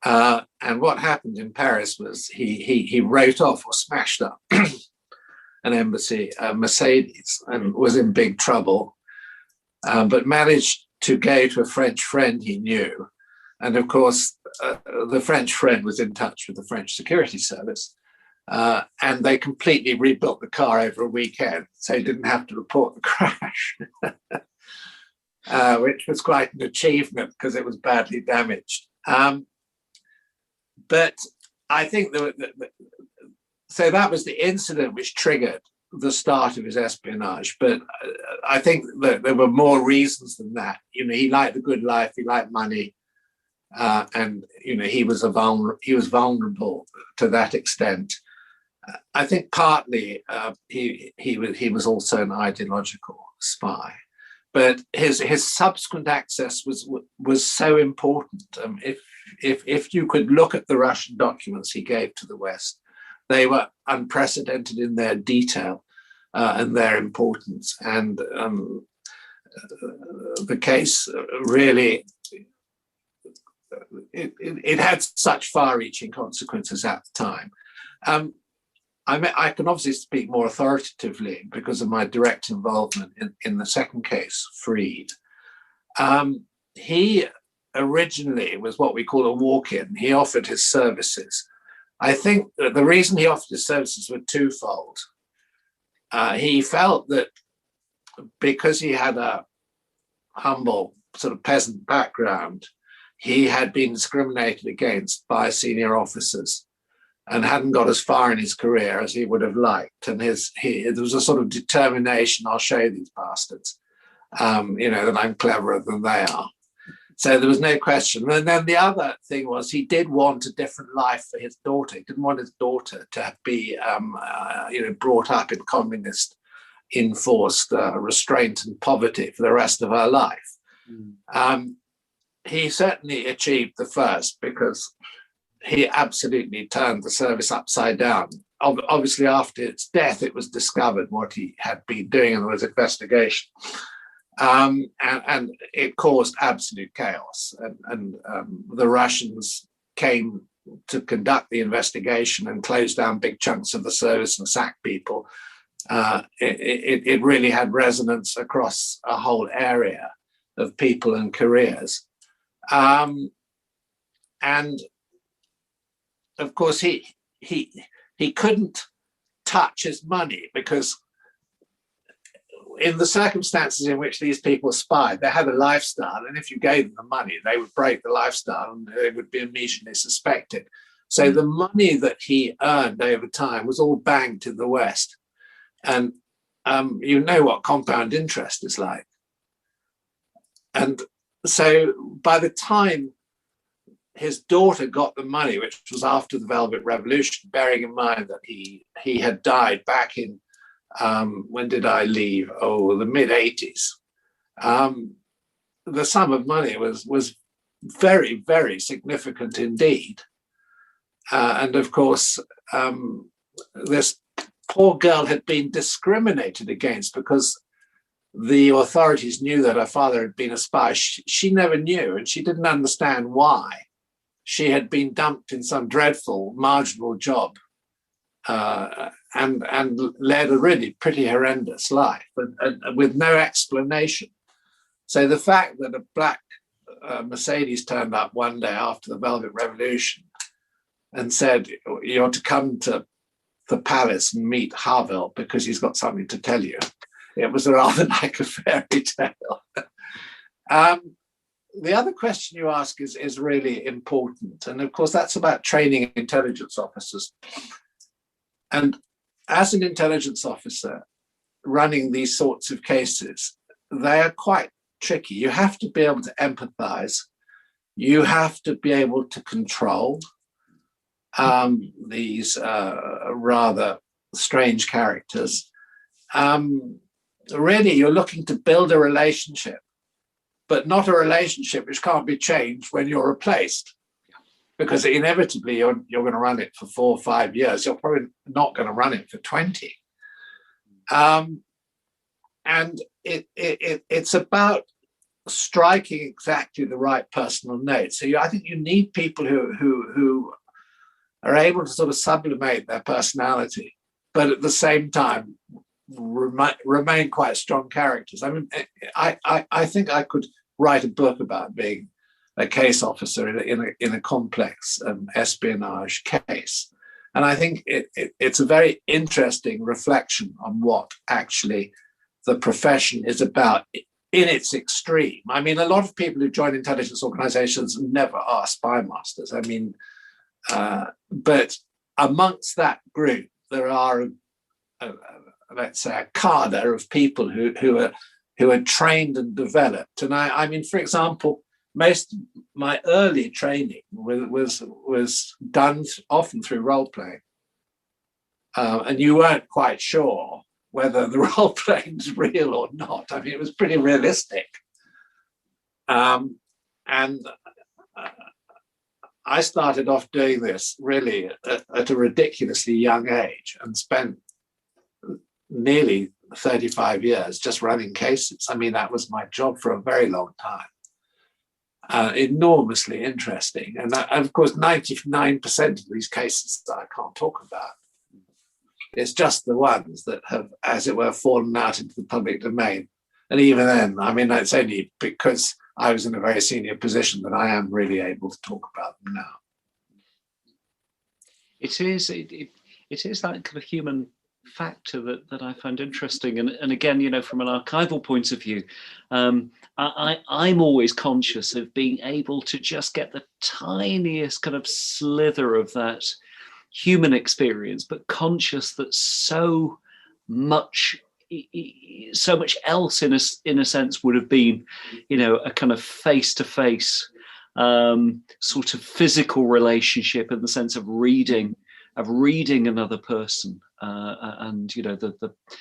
And what happened in Paris was he wrote off or smashed up an embassy, Mercedes, and was in big trouble, but managed to go to a French friend he knew. And of course, the French friend was in touch with the French security service. And they completely rebuilt the car over a weekend, so he didn't have to report the crash, which was quite an achievement because it was badly damaged. But I think so that was the incident which triggered the start of his espionage. But I think that there were more reasons than that. He liked the good life, he liked money, and he was vulnerable to that extent. I think partly he was also an ideological spy, but his subsequent access was so important. If you could look at the Russian documents he gave to the West, They were unprecedented in their detail and their importance. And the case really, it had such far-reaching consequences at the time. I can obviously speak more authoritatively because of my direct involvement in the second case, Freed. He originally was what we call a walk-in. He offered his services. I think that the reason he offered his services were twofold. He felt that because he had a humble sort of peasant background, he had been discriminated against by senior officers and hadn't got as far in his career as he would have liked. And there was a sort of determination, I'll show these bastards, that I'm cleverer than they are. So there was no question. And then the other thing was he did want a different life for his daughter. He didn't want his daughter to be, brought up in communist enforced restraint and poverty for the rest of her life. He certainly achieved the first because he absolutely turned the service upside down. Obviously, after its death, it was discovered what he had been doing, and there was investigation. And it caused absolute chaos. And the Russians came to conduct the investigation and close down big chunks of the service and sack people. It really had resonance across a whole area of people and careers. And of course, he couldn't touch his money because in the circumstances in which these people spied, they had a lifestyle, and if you gave them the money, they would break the lifestyle and they would be immediately suspected. So the money that he earned over time was all banked in the West. And you know what compound interest is like. And so by the time his daughter got the money, which was after the Velvet Revolution, bearing in mind that he had died back in, when did I leave? Oh, the mid-80s. The sum of money was very, very significant indeed. And of course, this poor girl had been discriminated against because the authorities knew that her father had been a spy. She never knew, and she didn't understand why. She had been dumped in some dreadful marginal job and led a really pretty horrendous life, and with no explanation. So the fact that a black Mercedes turned up one day after the Velvet Revolution and said, "You're to come to the palace and meet Harville because he's got something to tell you," it was rather like a fairy tale. The other question you ask is really important. And of course, that's about training intelligence officers. And as an intelligence officer running these sorts of cases, they are quite tricky. You have to be able to empathize. You have to be able to control these rather strange characters. Really, you're looking to build a relationship, but not a relationship which can't be changed when you're replaced, because inevitably you're going to run it for 4 or 5 years. You're probably not going to run it for 20. And it's about striking exactly the right personal note. So I think you need people who are able to sort of sublimate their personality, but at the same time remain quite strong characters. I mean, I think I could write a book about being a case officer in a complex espionage case. And I think it's a very interesting reflection on what actually the profession is about in its extreme. I mean, a lot of people who join intelligence organizations never are spy masters. I mean, but amongst that group, there are, let's say, a cadre of people who are trained and developed. And I mean, for example, most of my early training was done often through role playing, and you weren't quite sure whether the role playing was real or not. I mean, it was pretty realistic, and I started off doing this really at a ridiculously young age and spent nearly 35 years just running cases. I mean, that was my job for a very long time. Enormously interesting. And of course, 99% of these cases that I can't talk about. It's just the ones that have, as it were, fallen out into the public domain. And even then, I mean, it's only because I was in a very senior position that I am really able to talk about them now. It is that kind of human factor that I find interesting. And again, you know, from an archival point of view, I'm always conscious of being able to just get the tiniest kind of slither of that human experience, but conscious that so much else in a sense would have been, you know, a kind of face-to-face sort of physical relationship in the sense of reading another person, and you know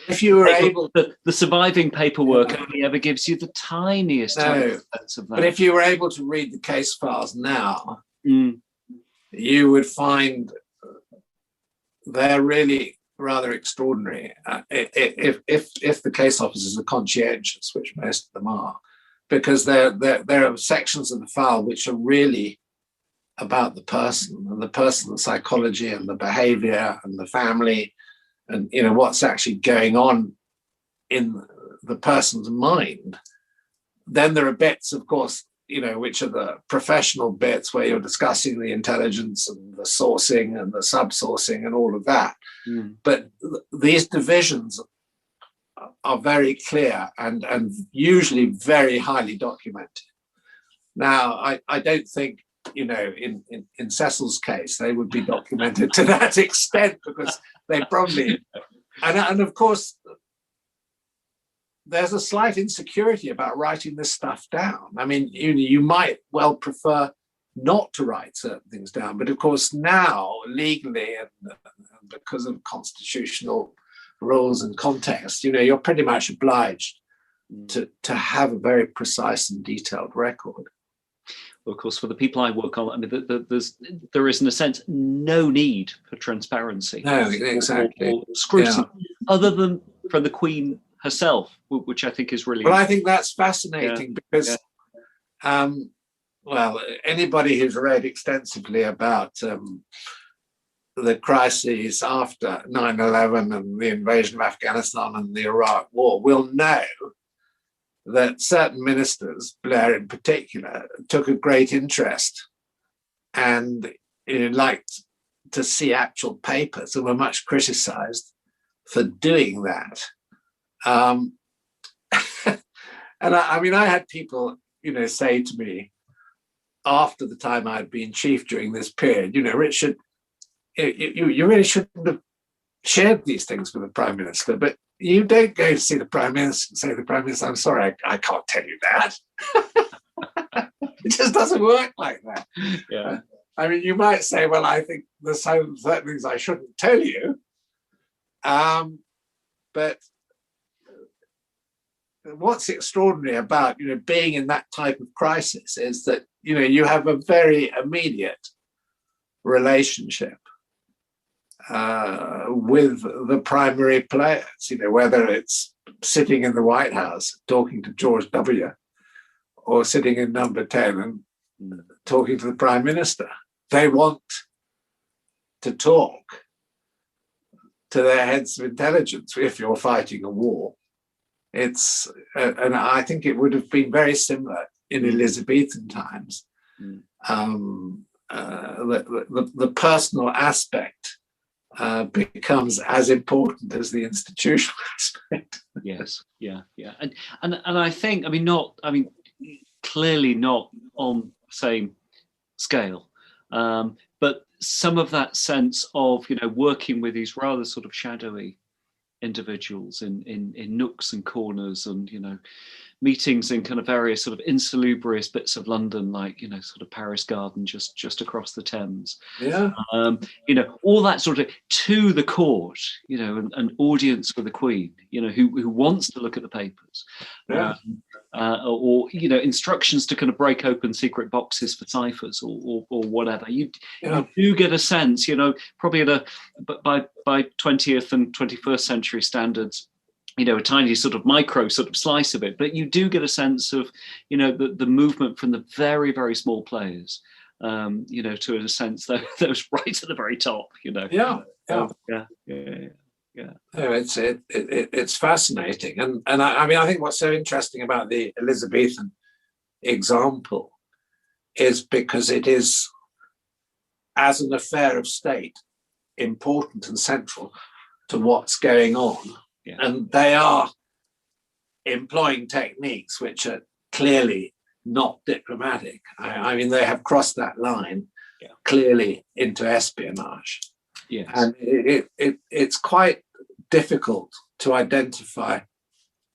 if you were able, the surviving paperwork only ever gives you the tiniest sense of that. But if you were able to read the case files now, you would find they're really rather extraordinary. If the case officers are conscientious, which most of them are, because there are sections of the file which are really about the person and the person's psychology and the behavior and the family and, you know, what's actually going on in the person's mind. Then there are bits, of course, you know, which are the professional bits where you're discussing the intelligence and the sourcing and the subsourcing and all of that. But these divisions are very clear and usually very highly documented. Now, I don't think, you know, in Cecil's case, they would be documented to that extent, because they probably, and of course, there's a slight insecurity about writing this stuff down. I mean, you might well prefer not to write certain things down, but of course now, legally and because of constitutional rules and context, you know, you're pretty much obliged to have a very precise and detailed record. Well, of course, for the people I work on, I mean, there is, in a sense, no need for transparency. No, exactly. Or scrutiny, other than from the Queen herself, which I think is really. Well, I think that's fascinating because, well, anybody who's read extensively about the crises after 9/11 and the invasion of Afghanistan and the Iraq War will know that certain ministers, Blair in particular, took a great interest and, you know, liked to see actual papers and were much criticized for doing that. And I mean, I had people, you know, say to me after the time I'd been chief during this period, you know, Richard, you really shouldn't have shared these things with the Prime Minister, but you don't go to see the Prime Minister and say to the Prime Minister, I'm sorry, I can't tell you that. It just doesn't work like that. Yeah. I mean, you might say, well, I think there's certain things I shouldn't tell you. But what's extraordinary about, you know, being in that type of crisis is that, you know, you have a very immediate relationship with the primary players, you know, whether it's sitting in the White House talking to George W. or sitting in number 10 and talking to the Prime Minister. They want to talk to their heads of intelligence if you're fighting a war. It's, and I think it would have been very similar in Elizabethan times. The personal aspect becomes as important as the institutional aspect. Yes, yeah, and I think, clearly not on the same scale, but some of that sense of, you know, working with these rather sort of shadowy individuals in nooks and corners, and, you know, meetings in kind of various sort of insalubrious bits of London, like, you know, sort of Paris Garden just across the Thames. Yeah. You know, all that sort of to the court, you know, an audience for the Queen, you know, who wants to look at the papers. Yeah. or instructions to kind of break open secret boxes for ciphers or whatever. You do get a sense, probably by 20th and 21st century standards, a tiny sort of micro sort of slice of it, but you do get a sense of, the movement from the very, very small players, to in a sense those right at the very top, It's fascinating, and I think what's so interesting about the Elizabethan example is because it is, as an affair of state, important and central to what's going on, and they are employing techniques which are clearly not diplomatic. I mean, they have crossed that line clearly into espionage. Yes. And it's quite difficult to identify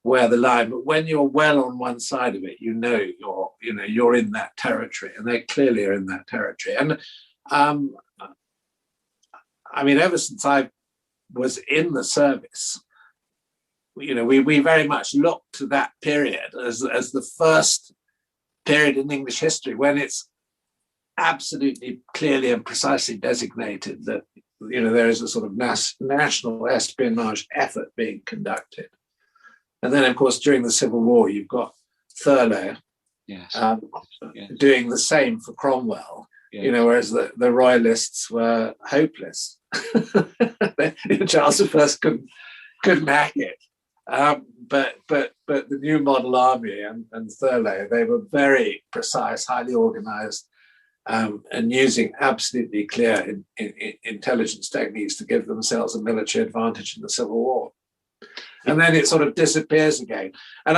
where the line, but when you're well on one side of it, you're in that territory, and they clearly are in that territory. And ever since I was in the service, we very much look to that period as the first period in English history when it's absolutely clearly and precisely designated that there is a sort of national espionage effort being conducted. And then, of course, during the Civil War, you've got Thurlow doing the same for Cromwell, whereas the Royalists were hopeless. Charles I couldn't hack it. But the New Model Army and Thurlow, they were very precise, highly organized, and using absolutely clear intelligence techniques to give themselves a military advantage in the Civil War. And then it sort of disappears again. And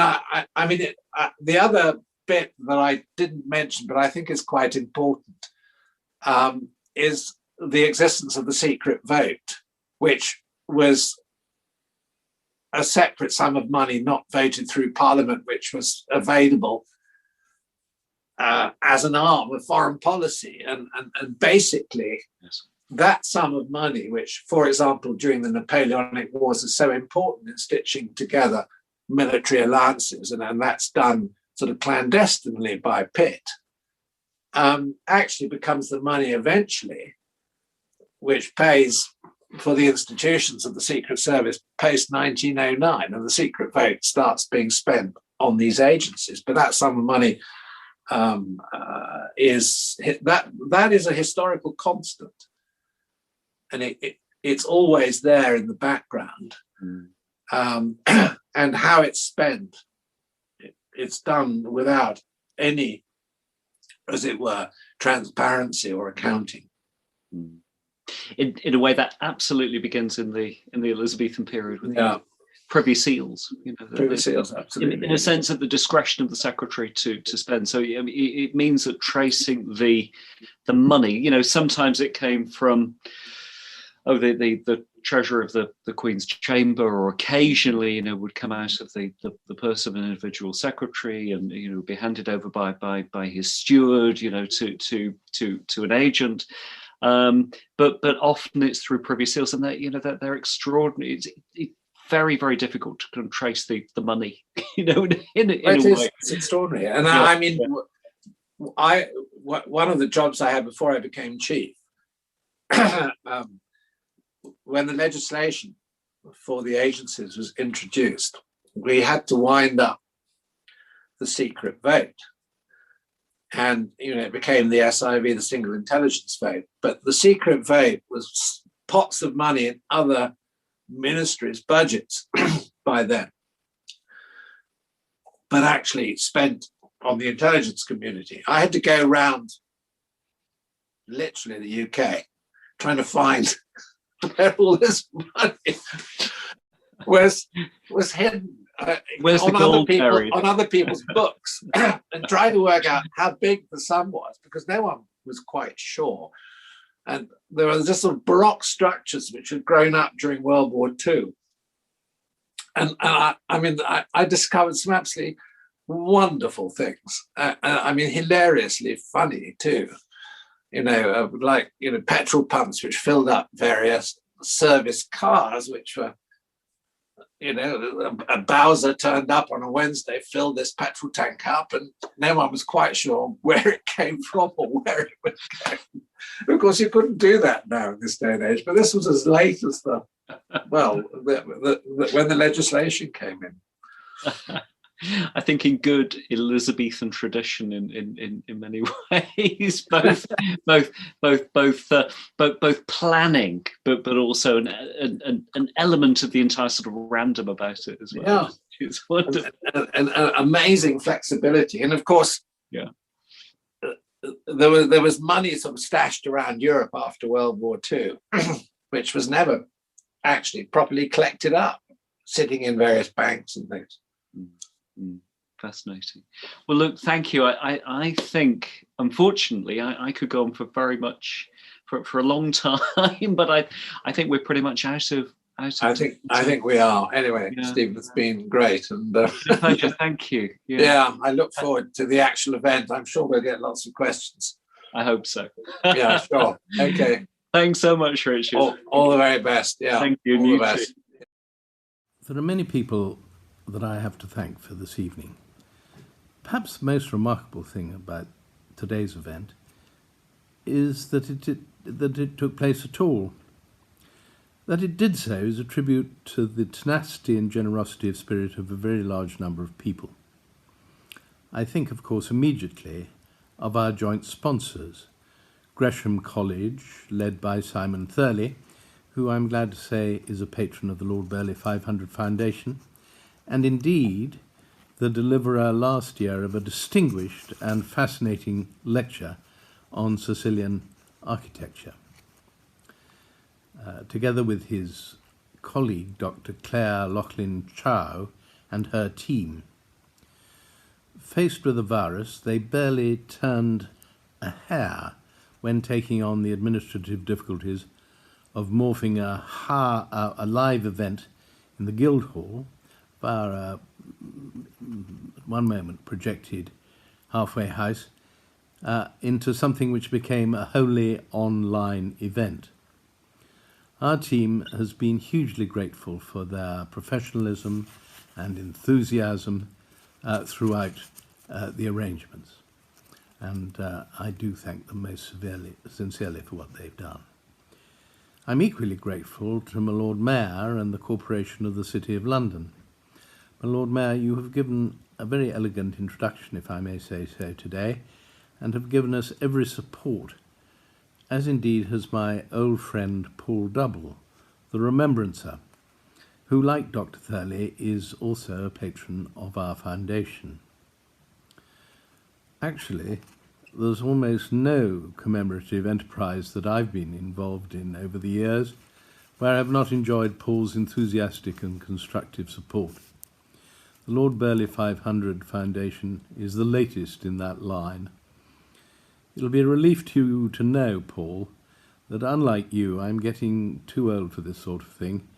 the other bit that I didn't mention, but I think is quite important, is the existence of the secret vote, which was a separate sum of money not voted through Parliament, which was available as an arm of foreign policy. And basically, that sum of money, which, for example, during the Napoleonic Wars is so important in stitching together military alliances, and that's done sort of clandestinely by Pitt, actually becomes the money eventually which pays for the institutions of the Secret Service post 1909, and the secret vote starts being spent on these agencies. But that sum of money is a historical constant, and it's always there in the background. And how it's spent, it's done without any, as it were, transparency or accounting. In a way that absolutely begins in the Elizabethan period with the Privy Seals. Privy Seals, absolutely. In a sense of the discretion of the secretary to spend. So it means that tracing the money, sometimes it came from the treasurer of the Queen's chamber, or occasionally, would come out of the purse of an individual secretary, and be handed over by his steward, to an agent. But often it's through Privy Seals, and they're extraordinary. It's very, very difficult to kind of trace the money, in a way. It's extraordinary. And one of the jobs I had before I became chief, when the legislation for the agencies was introduced, we had to wind up the secret vote. And, it became the SIV, the single intelligence vote. But the secret vote was pots of money in other ministries' budgets by then, but actually spent on the intelligence community. I had to go around literally the UK trying to find where all this money was hidden. Where's the gold buried? On other people's books, and try to work out how big the sum was, because no one was quite sure. And there were just sort of baroque structures which had grown up during World War II. And I discovered some absolutely wonderful things. Hilariously funny too. Petrol pumps which filled up various service cars, which were a Bowser turned up on a Wednesday, filled this petrol tank up, and no one was quite sure where it came from or where it was going. Of course, you couldn't do that now in this day and age, but this was as late as when the legislation came in. I think in good Elizabethan tradition, in many ways, both planning, but also an element of the entire sort of random about it as well. Yeah, it's wonderful. And amazing flexibility, and of course, yeah, there was money sort of stashed around Europe after World War II, which was never actually properly collected up, sitting in various banks and things. Fascinating. Well, look, thank you. I think, unfortunately, I could go on for very much for a long time, but I think we're pretty much out of. I think we are. Anyway, yeah. Stephen, it's been great, and pleasure. Thank you. Yeah, I look forward to the actual event. I'm sure we'll get lots of questions. I hope so. Yeah, sure. Okay. Thanks so much, Richard. All the very best. Yeah. Thank you. All the best. There are many people that I have to thank for this evening. Perhaps the most remarkable thing about today's event is that it took place at all. That it did so is a tribute to the tenacity and generosity of spirit of a very large number of people. I think, of course, immediately of our joint sponsors, Gresham College, led by Simon Thurley, who I'm glad to say is a patron of the Lord Burghley 500 Foundation, and indeed the deliverer last year of a distinguished and fascinating lecture on Sicilian architecture. Together with his colleague, Dr. Claire Loughlin-Chow, and her team. Faced with a virus, they barely turned a hair when taking on the administrative difficulties of morphing a live event in the Guildhall via a, at one moment, projected halfway house into something which became a wholly online event. Our team has been hugely grateful for their professionalism and enthusiasm throughout the arrangements. And I do thank them most sincerely for what they've done. I'm equally grateful to my Lord Mayor and the Corporation of the City of London. My Lord Mayor, you have given a very elegant introduction, if I may say so, today, and have given us every support, as indeed has my old friend Paul Double, the Remembrancer, who, like Dr. Thurley, is also a patron of our foundation. Actually, there's almost no commemorative enterprise that I've been involved in over the years where I have not enjoyed Paul's enthusiastic and constructive support. The Lord Burghley 500 Foundation is the latest in that line. It'll be a relief to you to know, Paul, that unlike you, I'm getting too old for this sort of thing,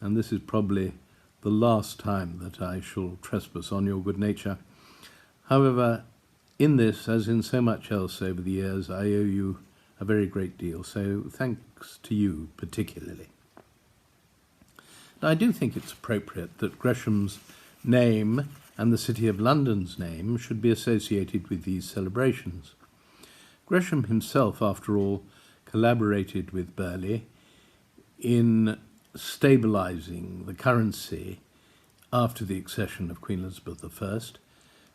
and this is probably the last time that I shall trespass on your good nature. However, in this, as in so much else over the years, I owe you a very great deal, so thanks to you particularly. Now, I do think it's appropriate that Gresham's name and the City of London's name should be associated with these celebrations. Gresham himself, after all, collaborated with Burghley in stabilising the currency after the accession of Queen Elizabeth I,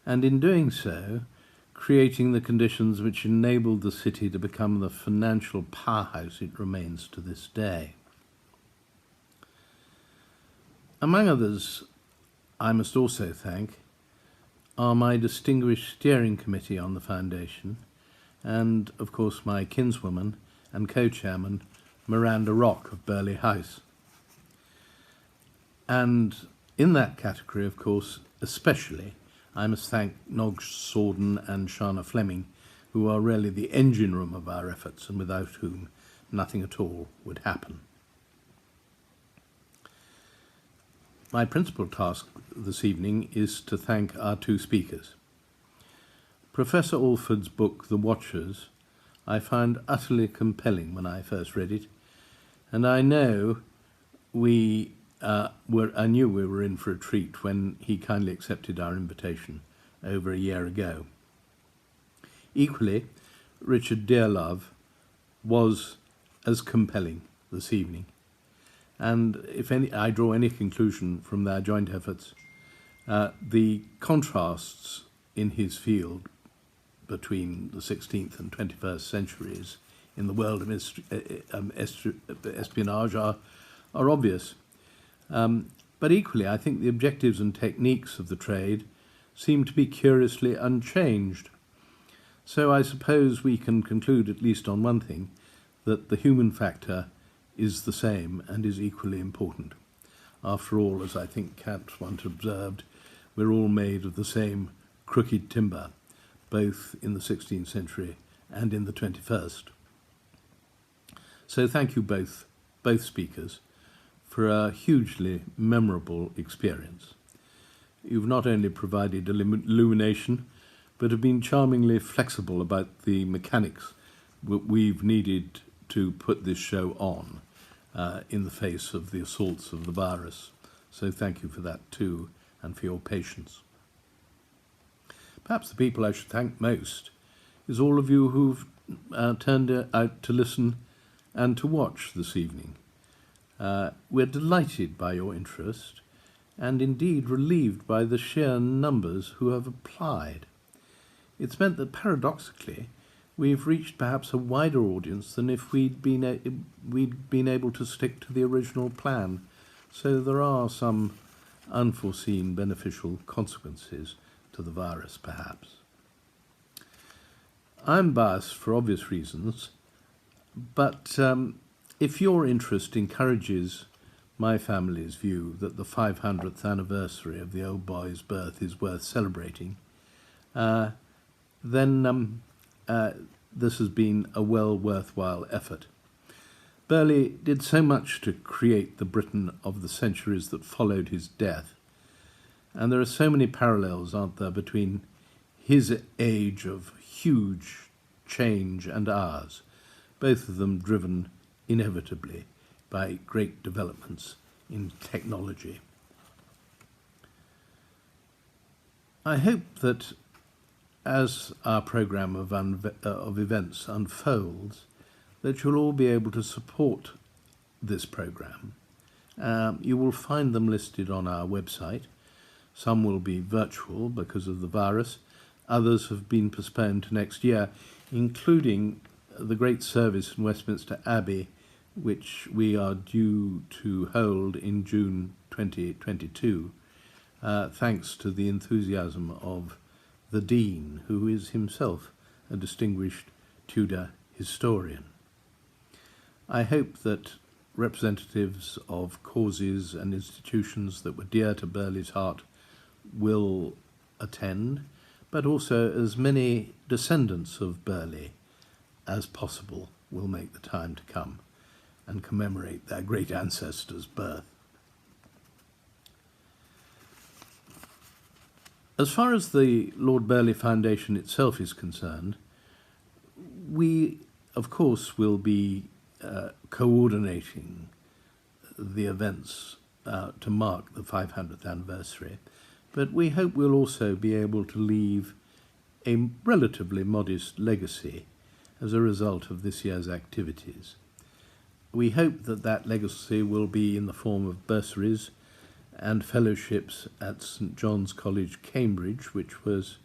and in doing so, creating the conditions which enabled the city to become the financial powerhouse it remains to this day. Among others, I must also thank are my distinguished steering committee on the foundation, and, of course, my kinswoman and co-chairman, Miranda Rock of Burghley House. And in that category, of course, especially, I must thank Nog Sorden and Shana Fleming, who are really the engine room of our efforts and without whom nothing at all would happen. My principal task this evening is to thank our two speakers. Professor Alford's book, The Watchers, I found utterly compelling when I first read it, and I know we I knew we were in for a treat when he kindly accepted our invitation over a year ago. Equally, Richard Dearlove was as compelling this evening. And if I draw any conclusion from their joint efforts, the contrasts in his field between the 16th and 21st centuries in the world of espionage are obvious. But equally, I think the objectives and techniques of the trade seem to be curiously unchanged. So I suppose we can conclude, at least on one thing, that the human factor is the same and is equally important. After all, as I think Kant once observed, we're all made of the same crooked timber, both in the 16th century and in the 21st. So thank you both speakers, for a hugely memorable experience. You've not only provided illumination, but have been charmingly flexible about the mechanics we've needed to put this show on in the face of the assaults of the virus. So thank you for that too, and for your patience. Perhaps the people I should thank most is all of you who've turned out to listen and to watch this evening. We're delighted by your interest, and indeed relieved by the sheer numbers who have applied. It's meant that paradoxically, we've reached perhaps a wider audience than if we'd been able to stick to the original plan. So there are some unforeseen beneficial consequences to the virus, perhaps. I'm biased for obvious reasons, but if your interest encourages my family's view that the 500th anniversary of the old boy's birth is worth celebrating, then this has been a worthwhile effort. Burghley did so much to create the Britain of the centuries that followed his death, and there are so many parallels, aren't there, between his age of huge change and ours, both of them driven inevitably by great developments in technology. I hope that as our programme of events unfolds, that you'll all be able to support this programme. You will find them listed on our website. Some will be virtual because of the virus. Others have been postponed to next year, including the great service in Westminster Abbey, which we are due to hold in June 2022, thanks to the enthusiasm of the Dean, who is himself a distinguished Tudor historian. I hope that representatives of causes and institutions that were dear to Burghley's heart will attend, but also as many descendants of Burghley as possible will make the time to come and commemorate their great ancestor's birth. As far as the Lord Burghley Foundation itself is concerned, we, of course, will be coordinating the events to mark the 500th anniversary, but we hope we'll also be able to leave a relatively modest legacy as a result of this year's activities. We hope that that legacy will be in the form of bursaries and fellowships at St John's College, Cambridge, which was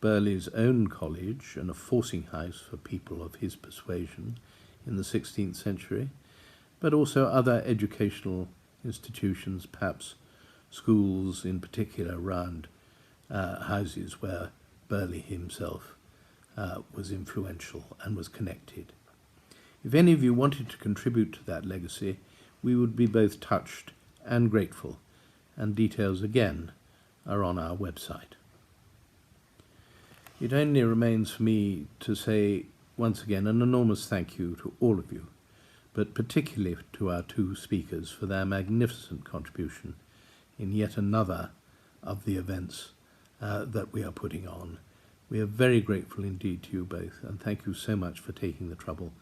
Burghley's own college and a forcing house for people of his persuasion in the 16th century, but also other educational institutions, perhaps schools in particular, around houses where Burghley himself was influential and was connected. If any of you wanted to contribute to that legacy, we would be both touched and grateful, and details again are on our website. It only remains for me to say once again an enormous thank you to all of you, but particularly to our two speakers for their magnificent contribution in yet another of the events that we are putting on. We are very grateful indeed to you both, and thank you so much for taking the trouble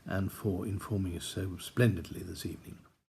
and for informing us so splendidly this evening.